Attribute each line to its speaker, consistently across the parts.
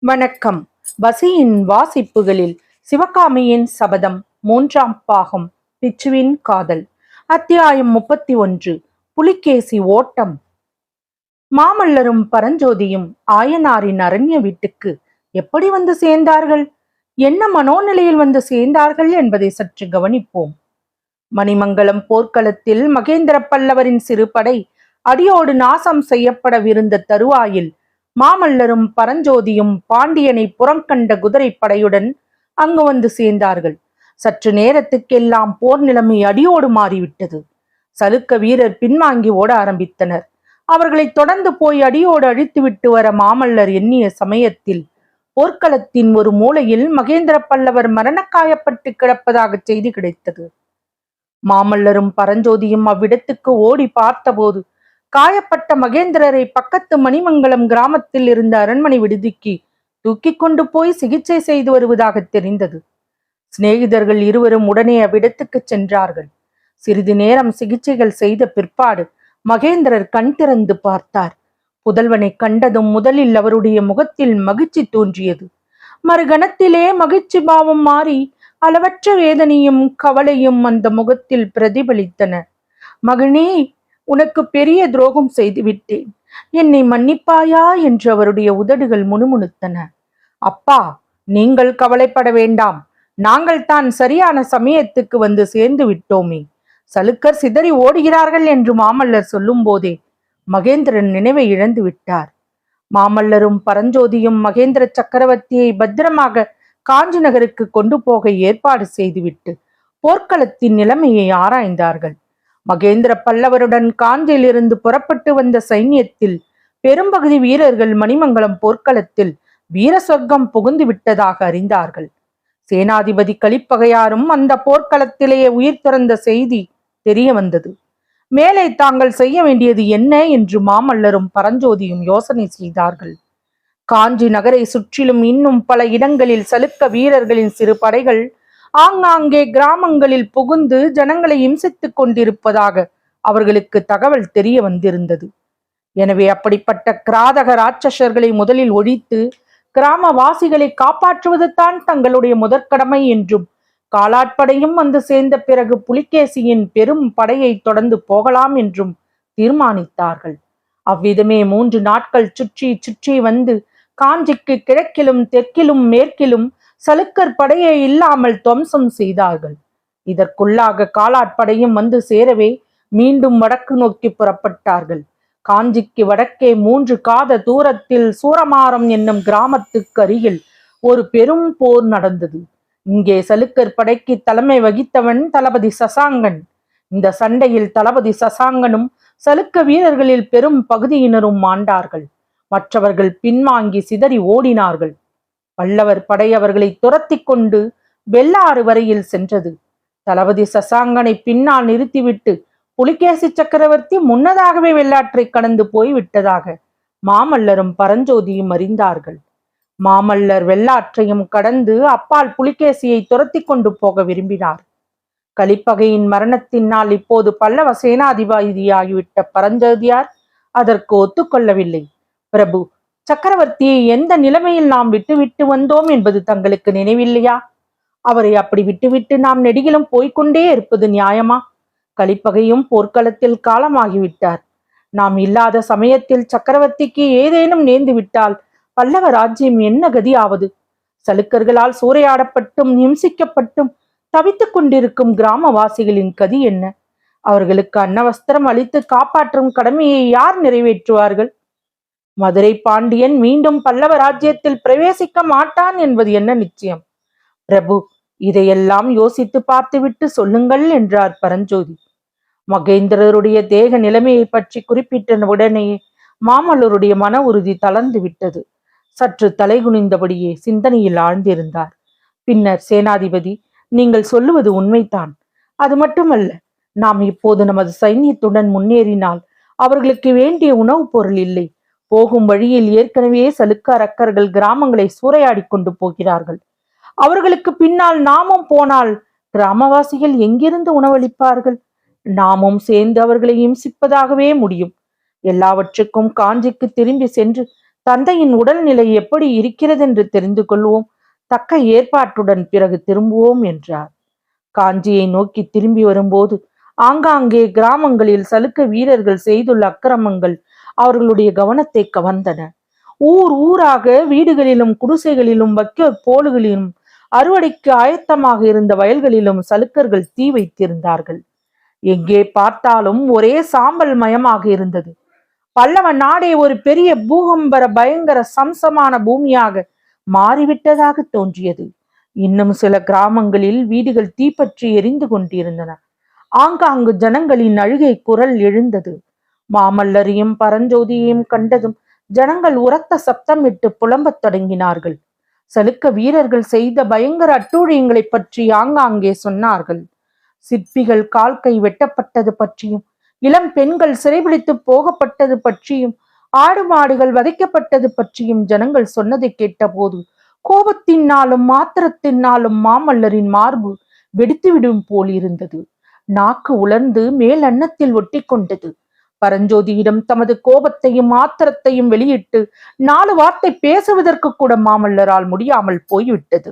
Speaker 1: வணக்கம். வசியின் வாசிப்புகளில் சிவகாமியின் சபதம் 3ஆம் பாகம். பிச்சுவின் காதல். அத்தியாயம் 31. புலிகேசி ஓட்டம். மாமல்லரும் பரஞ்சோதியும் ஆயனாரின் அரண்ய வீட்டுக்கு எப்படி வந்து சேர்ந்தார்கள், என்ன மனோநிலையில் வந்து சேர்ந்தார்கள் என்பதை சற்று கவனிப்போம். மணிமங்கலம் போர்க்களத்தில் மகேந்திர பல்லவரின் சிறு படை அடியோடு நாசம் செய்யப்படவிருந்த தருவாயில் மாமல்லரும் பரஞ்சோதியும் பாண்டியனை புறங்கண்ட குதிரை படையுடன் அங்கு வந்து சேர்ந்தார்கள். சற்று நேரத்துக்கெல்லாம் போர் நிலைமை அடியோடு மாறிவிட்டது. சலுக்க வீரர் பின்வாங்கி ஓட ஆரம்பித்தனர். அவர்களை தொடர்ந்து போய் அடியோடு அழித்துவிட்டு வர மாமல்லர் எண்ணிய சமயத்தில் போர்க்களத்தின் ஒரு மூலையில் மகேந்திர பல்லவர் மரணக்காயப்பட்டு கிடப்பதாக செய்தி கிடைத்தது. மாமல்லரும் பரஞ்சோதியும் அவ்விடத்துக்கு ஓடி பார்த்தபோது காயப்பட்ட மகேந்திரரை பக்கத்து மணிமங்கலம் கிராமத்தில் இருந்த அரண்மனை விடுதிக்கு தூக்கி கொண்டு போய் சிகிச்சை செய்து வருவதாக தெரிந்தது. சிநேகிதர்கள் இருவரும் உடனே அவ்விடத்துக்கு சென்றார்கள். சிறிது நேரம் சிகிச்சைகள் செய்த பிற்பாடு மகேந்திரர் கண் திறந்து பார்த்தார். புதல்வனை கண்டதும் முதலில் அவருடைய முகத்தில் மகிழ்ச்சி தோன்றியது. மறுகணத்திலே மகிழ்ச்சி பாவம் மாறி அளவற்ற வேதனையும் கவலையும் அந்த முகத்தில் பிரதிபலித்தன. மகனே, உனக்கு பெரிய துரோகம் செய்துவிட்டேன், என்னை மன்னிப்பாயா என்று அவருடைய உதடுகள் முணுமுணுத்தன. அப்பா, நீங்கள் கவலைப்பட வேண்டாம், நாங்கள் தான் சரியான சமயத்துக்கு வந்து சேர்ந்து விட்டோமே. சலுக்கர் சிதறி ஓடுகிறார்கள் என்று மாமல்லர் சொல்லும் போதே மகேந்திரன் நினைவை இழந்து விட்டார். மாமல்லரும் பரஞ்சோதியும் மகேந்திர சக்கரவர்த்தியை பத்திரமாக காஞ்சி நகருக்கு கொண்டு போக ஏற்பாடு செய்துவிட்டு போர்க்களத்தின் நிலைமையை ஆராய்ந்தார்கள். மகேந்திர பல்லவருடன் காஞ்சியிலிருந்து புறப்பட்டு வந்த சைன்யத்தில் பெரும்பகுதி வீரர்கள் மணிமங்கலம் போர்க்களத்தில் வீர சொர்க்கம் புகுந்து விட்டதாக அறிந்தார்கள். சேனாதிபதி கலிப்பகையாரும் அந்த போர்க்களத்திலேயே உயிர் துறந்த செய்தி தெரிய வந்தது. மேலே தாங்கள் செய்ய வேண்டியது என்ன என்று மாமல்லரும் பரஞ்சோதியும் யோசனை செய்தார்கள். காஞ்சி நகரை சுற்றிலும் இன்னும் பல இடங்களில் சலுக்க வீரர்களின் சிறு படைகள் ஆங்காங்கே கிராமங்களில் புகுந்து ஜனங்களை இம்சித்துக் கொண்டிருப்பதாக அவர்களுக்கு தகவல் தெரிய வந்திருந்தது. எனவே அப்படிப்பட்ட கிராதக ராட்சசர்களை முதலில் ஒழித்து கிராமவாசிகளை காப்பாற்றுவது தான் தங்களுடைய முதற்கடமை என்றும், காலாட்படையும் வந்து சேர்ந்த பிறகு புலிகேசியின் பெரும் படையை தொடர்ந்து போகலாம் என்றும் தீர்மானித்தார்கள். அவ்விதமே 3 நாட்கள் சுற்றி சுற்றி வந்து காஞ்சிக்கு கிழக்கிலும் தெற்கிலும் மேற்கிலும் சலுக்கர் படையை இல்லாமல் துவம்சம் செய்தார்கள். இதற்குள்ளாக காலாட்படையும் வந்து சேரவே மீண்டும் வடக்கு நோக்கி புறப்பட்டார்கள். காஞ்சிக்கு வடக்கே 3 காத தூரத்தில் சூரமாரம் என்னும் கிராமத்துக்கு அருகில் ஒரு பெரும் போர் நடந்தது. இங்கே சலுக்கர் படைக்கு தலைமை வகித்தவன் தளபதி சசாங்கன். இந்த சண்டையில் தளபதி சசாங்கனும் சலுக்க வீரர்களில் பெரும் பகுதியினரும் மாண்டார்கள். மற்றவர்கள் பின்வாங்கி சிதறி ஓடினார்கள். பல்லவர் படை அவர்களை துரத்தி கொண்டு வெள்ளாறு வரையில் சென்றது. தளபதி சசாங்கனை பின்னால் நிறுத்திவிட்டு புலிகேசி சக்கரவர்த்தி முன்னதாகவே வெள்ளாற்றை கடந்து போய் விட்டதாக மாமல்லரும் பரஞ்சோதியும் அறிந்தார்கள். மாமல்லர் வெள்ளாற்றையும் கடந்து அப்பால் புலிகேசியை துரத்தி கொண்டு போக விரும்பினார். கலிப்பகையின் மரணத்தினால் இப்போது பல்லவ சேனாதிபதியாகிவிட்ட பரஞ்சோதியார் அதற்கு ஒத்துக்கொள்ளவில்லை. பிரபு, சக்கரவர்த்தியை எந்த நிலைமையில் நாம் விட்டுவிட்டு வந்தோம் என்பது தங்களுக்கு நினைவில்லையா? அவரை அப்படி விட்டுவிட்டு நாம் நெடுகிலும் போய்கொண்டே இருப்பது நியாயமா? கலிப்பகையும் போர்க்களத்தில் காலமாகிவிட்டார். நாம் இல்லாத சமயத்தில் சக்கரவர்த்திக்கு ஏதேனும் நேர்ந்து விட்டால் பல்லவ ராஜ்யம் என்ன கதி ஆவது? சலுக்கர்களால் சூறையாடப்பட்டும் ஹிம்சிக்கப்பட்டும் தவித்துக் கொண்டிருக்கும் கிராமவாசிகளின் கதி என்ன? அவர்களுக்கு அன்னவஸ்திரம் அளித்து காப்பாற்றும் கடமையை யார் நிறைவேற்றுவார்கள்? மதுரை பாண்டியன் மீண்டும் பல்லவ ராஜ்யத்தில் பிரவேசிக்க மாட்டான் என்பது என்ன நிச்சயம்? பிரபு, இதையெல்லாம் யோசித்து பார்த்துவிட்டு சொல்லுங்கள் என்றார் பரஞ்சோதி. மகேந்திரருடைய தேக நிலைமையை பற்றி குறிப்பிட்ட உடனேயே மாமல்லருடைய மன உறுதி தளர்ந்து விட்டது. சற்று தலைகுனிந்தபடியே சிந்தனையில் ஆழ்ந்திருந்தார். பின்னர், சேனாதிபதி, நீங்கள் சொல்லுவது உண்மைதான். அது மட்டுமல்ல, நாம் இப்போது நமது சைன்யத்துடன் முன்னேறினால் அவர்களுக்கு வேண்டிய உணவுப் பொருள் இல்லை. போகும் வழியில் ஏற்கனவே சலுக்க அரக்கர்கள் கிராமங்களை சூறையாடி கொண்டு போகிறார்கள். அவர்களுக்கு பின்னால் நாமும் போனால் கிராமவாசிகள் எங்கிருந்து உணவளிப்பார்கள்? நாமும் சேர்ந்து அவர்களை இம்சிப்பதாகவே முடியும். எல்லாவற்றுக்கும் காஞ்சிக்கு திரும்பி சென்று தந்தையின் உடல்நிலை எப்படி இருக்கிறது என்று தெரிந்து கொள்வோம். தக்க ஏற்பாட்டுடன் பிறகு திரும்புவோம் என்றார். காஞ்சியை நோக்கி திரும்பி வரும்போது ஆங்காங்கே கிராமங்களில் சலுக்க வீரர்கள் செய்துள்ள அக்கிரமங்கள் அவர்களுடைய கவனத்தை கவர்ந்தன. ஊர் ஊராக வீடுகளிலும் குடிசைகளிலும் வைக்கோற் போலுகளிலும் அறுவடைக்கு ஆயத்தமாக இருந்த வயல்களிலும் சலுக்கர்கள் தீ வைத்திருந்தார்கள். எங்கே பார்த்தாலும் ஒரே சாம்பல் மயமாக இருந்தது. பல்லவ நாடே ஒரு பெரிய பூகம்பர பயங்கர சம்சமான பூமியாக மாறிவிட்டதாக தோன்றியது. இன்னும் சில கிராமங்களில் வீடுகள் தீப்பற்றி எரிந்து கொண்டிருந்தன. ஆங்காங்கு ஜனங்களின் அழுகை குரல் எழுந்தது. மாமல்லரையும் பரஞ்சோதியையும் கண்டதும் ஜனங்கள் உரத்த சப்தமிட்டு புலம்பத் தொடங்கினார்கள். சலுக்க வீரர்கள் செய்த பயங்கர அட்டூழியங்களை பற்றி ஆங்காங்கே சொன்னார்கள். சிற்பிகள் கால் கை வெட்டப்பட்டது பற்றியும், இளம் பெண்கள் சிறைபிடித்து போகப்பட்டது பற்றியும், ஆடு மாடுகள் வதைக்கப்பட்டது பற்றியும் ஜனங்கள் சொன்னதை கேட்டபோது கோபத்தினாலும் மாத்திரத்தினாலும் மாமல்லரின் மார்பு வெடித்துவிடும் போல் இருந்தது. நாக்கு உலர்ந்து மேல் அன்னத்தில் ஒட்டி கொண்டது. பரஞ்சோதியிடம் தமது கோபத்தையும் ஆத்திரத்தையும் வெளியிட்டு 4 வார்த்தை பேசுவதற்கு கூட மாமல்லரால் முடியாமல் போய்விட்டது.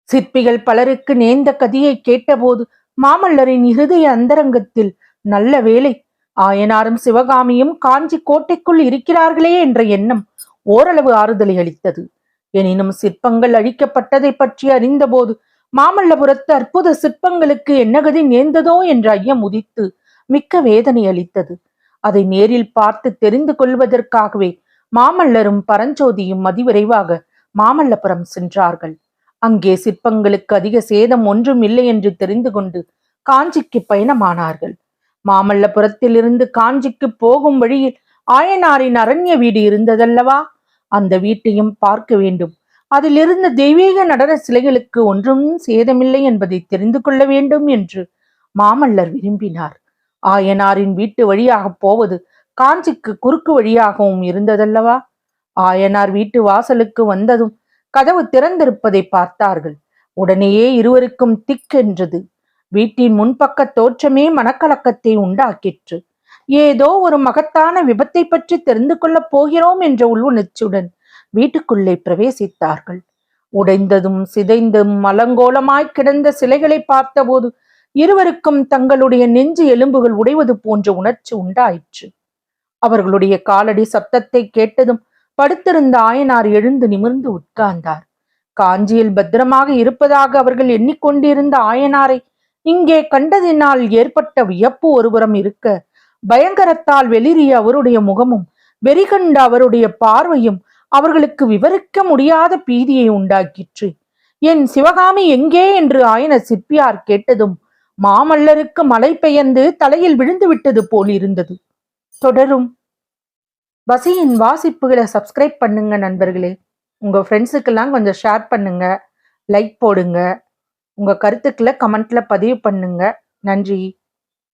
Speaker 1: சிற்பிகள் பலருக்கு நேர்ந்த கதியை கேட்டபோது மாமல்லரின் இருதய அந்தரங்கத்தில் நல்ல வேளை, ஆயனாரும் சிவகாமியும் காஞ்சி கோட்டைக்குள் இருக்கிறார்களே என்ற எண்ணம் ஓரளவு ஆறுதலை அளித்தது. எனினும் சிற்பங்கள் அழிக்கப்பட்டதை பற்றி அறிந்தபோது மாமல்லபுரத்து அற்புத சிற்பங்களுக்கு என்ன கதி நேர்ந்ததோ என்ற ஐயம் உதித்து மிக்க வேதனை அளித்தது. அதை நேரில் பார்த்து தெரிந்து கொள்வதற்காகவே மாமல்லரும் பரஞ்சோதியும் அதிவிரைவாக மாமல்லபுரம் சென்றார்கள். அங்கே சிற்பங்களுக்கு அதிக சேதம் ஒன்றும் இல்லை என்று தெரிந்து கொண்டு காஞ்சிக்கு பயணமானார்கள். மாமல்லபுரத்திலிருந்து காஞ்சிக்கு போகும் வழியில் ஆயனாரின் அரண்ய வீடு இருந்ததல்லவா, அந்த வீட்டையும் பார்க்க வேண்டும். அதில் இருந்த தெய்வீக நடன சிலைகளுக்கு ஒன்றும் சேதமில்லை என்பதை தெரிந்து கொள்ள வேண்டும் என்று மாமல்லர் விரும்பினார். ஆயனாரின் வீட்டு வழியாக போவது காஞ்சிக்கு குறுக்கு வழியாகவும் இருந்ததல்லவா. ஆயனார் வீட்டு வாசலுக்கு வந்ததும் கதவு திறந்திருப்பதை பார்த்தார்கள். உடனேயே இருவருக்கும் திக்கென்றது. வீட்டின் முன்பக்க தோற்றமே மனக்கலக்கத்தை உண்டாக்கிற்று. ஏதோ ஒரு மகத்தான விபத்தை பற்றி தெரிந்து கொள்ளப் போகிறோம் என்ற உள்வுணர்ச்சியுடன் வீட்டுக்குள்ளே பிரவேசித்தார்கள். உடைந்ததும் சிதைந்தும் அலங்கோலமாய் கிடந்த சிலைகளை பார்த்தபோது இருவருக்கும் தங்களுடைய நெஞ்சு எலும்புகள் உடைவது போன்ற உணர்ச்சி உண்டாயிற்று. அவர்களுடைய காலடி சப்தத்தை கேட்டதும் படுத்திருந்த ஆயனார் எழுந்து நிமிர்ந்து உட்கார்ந்தார். காஞ்சியில் பத்திரமாக இருப்பதாக அவர்கள் எண்ணிக்கொண்டிருந்த ஆயனாரை இங்கே கண்டதினால் ஏற்பட்ட வியப்பு ஒருபுறம் இருக்க, பயங்கரத்தால் வெளிரிய அவருடைய முகமும் வெறிகண்ட அவருடைய பார்வையும் அவர்களுக்கு விவரிக்க முடியாத பீதியை உண்டாக்கிற்று. என் சிவகாமி எங்கே என்று ஆயனர் சிற்பியார் கேட்டதும் மாமல்லருக்கு மழை பெயர்ந்து தலையில் விழுந்து விட்டது போல் இருந்தது. தொடரும். வசியின் வாசிப்புகளை சப்ஸ்கிரைப் பண்ணுங்க நண்பர்களே. உங்க ஃப்ரெண்ட்ஸுக்கெல்லாம் கொஞ்சம் ஷேர் பண்ணுங்க, லைக் போடுங்க, உங்க கருத்துக்களை கமெண்ட்ல பதிவு பண்ணுங்க. நன்றி.